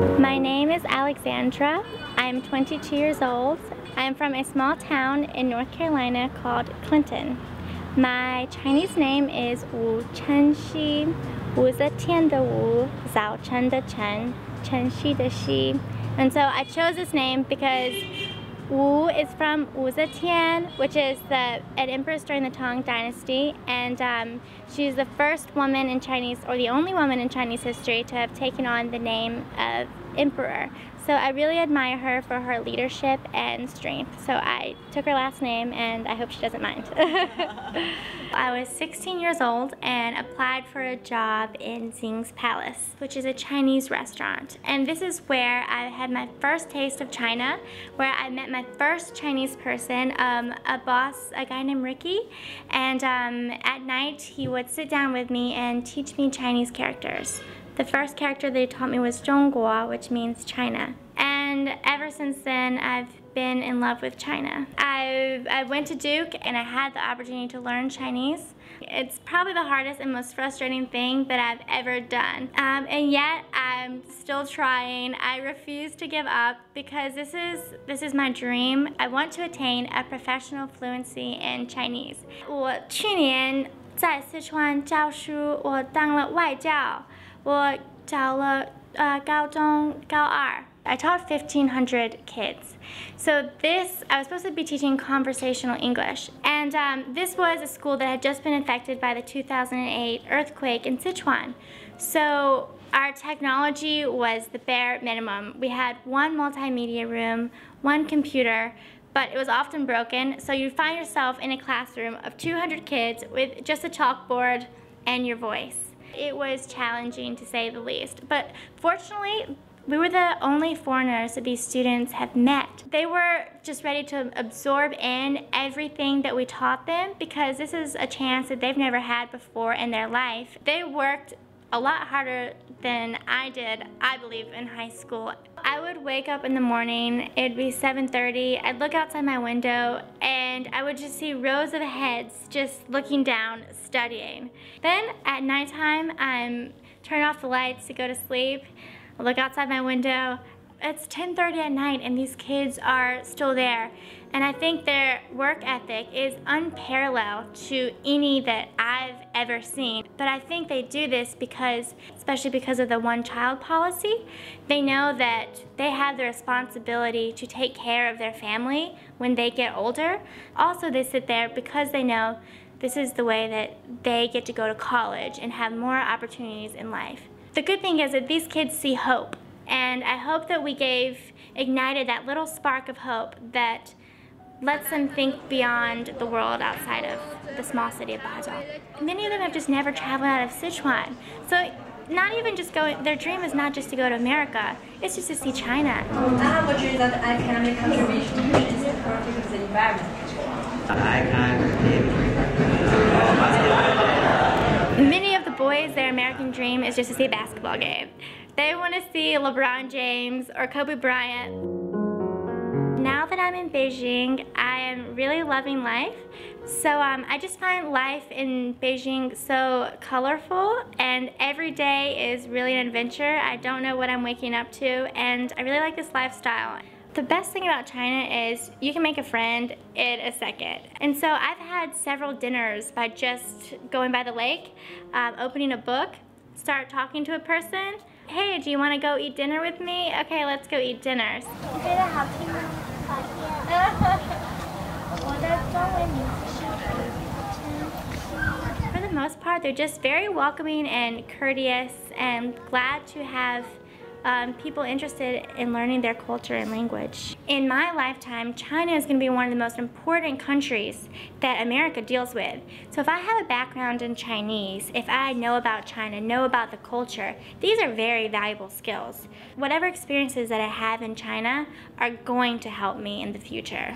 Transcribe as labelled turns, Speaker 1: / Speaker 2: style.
Speaker 1: My name is Alexandra. I'm 22 years old. I'm from a small town in North Carolina called Clinton. My Chinese name is Wu Chenxi. Wu 是天的wu, 早晨的晨, 晨曦的曦. And so I chose this name because Wu is from Wu Zetian, which is an empress during the Tang Dynasty, and she's the first woman in Chinese, or the only woman in Chinese history to have taken on the name of emperor. So I really admire her for her leadership and strength. So I took her last name, and I hope she doesn't mind. I was 16 years old and applied for a job in Xing's Palace, which is a Chinese restaurant. And this is where I had my first taste of China, where I met my first Chinese person, a boss, a guy named Ricky. And at night, he would sit down with me and teach me Chinese characters. The first character they taught me was 中国, which means China. And ever since then, I've been in love with China. I went to Duke and I had the opportunity to learn Chinese. It's probably the hardest and most frustrating thing that I've ever done. And yet, I'm still trying. I refuse to give up because this is my dream. I want to attain a professional fluency in Chinese. 我去年在四川教书，我当了外教。我教了高中高二。I taught 1,500 kids. So I was supposed to be teaching conversational English. And this was a school that had just been affected by the 2008 earthquake in Sichuan. So our technology was the bare minimum. We had one multimedia room, one computer, but it was often broken. So you'd find yourself in a classroom of 200 kids with just a chalkboard and your voice. It was challenging to say the least, but fortunately, we were the only foreigners that these students have met. They were just ready to absorb in everything that we taught them because this is a chance that they've never had before in their life. They worked a lot harder than I did, I believe, in high school. I would wake up in the morning, it'd be 7:30, I'd look outside my window, and I would just see rows of heads just looking down, studying. Then at nighttime, turn off the lights to go to sleep, I look outside my window, it's 10:30 at night and these kids are still there. And I think their work ethic is unparalleled to any that I've ever seen. But I think they do this because, especially because of the one-child policy, they know that they have the responsibility to take care of their family when they get older. Also, they sit there because they know this is the way that they get to go to college and have more opportunities in life. The good thing is that these kids see hope. And I hope that we ignited that little spark of hope that lets them think beyond the world outside of the small city of Bazhou. Many of them have just never traveled out of Sichuan. So not even just their dream is not just to go to America, it's just to see China.
Speaker 2: I have a dream that I can make contribution to change the quality of the environment.
Speaker 1: Many of the boys, their American dream is just to see a basketball game. They want to see LeBron James or Kobe Bryant. Now that I'm in Beijing, I am really loving life. So I just find life in Beijing so colorful, and every day is really an adventure. I don't know what I'm waking up to, and I really like this lifestyle. The best thing about China is you can make a friend in a second. And so I've had several dinners by just going by the lake, opening a book, start talking to a person. Hey, do you want to go eat dinner with me? Okay, let's go eat dinner. For the most part, they're just very welcoming and courteous and glad to have people interested in learning their culture and language. In my lifetime, China is going to be one of the most important countries that America deals with. So if I have a background in Chinese, if I know about China, know about the culture, these are very valuable skills. Whatever experiences that I have in China are going to help me in the future.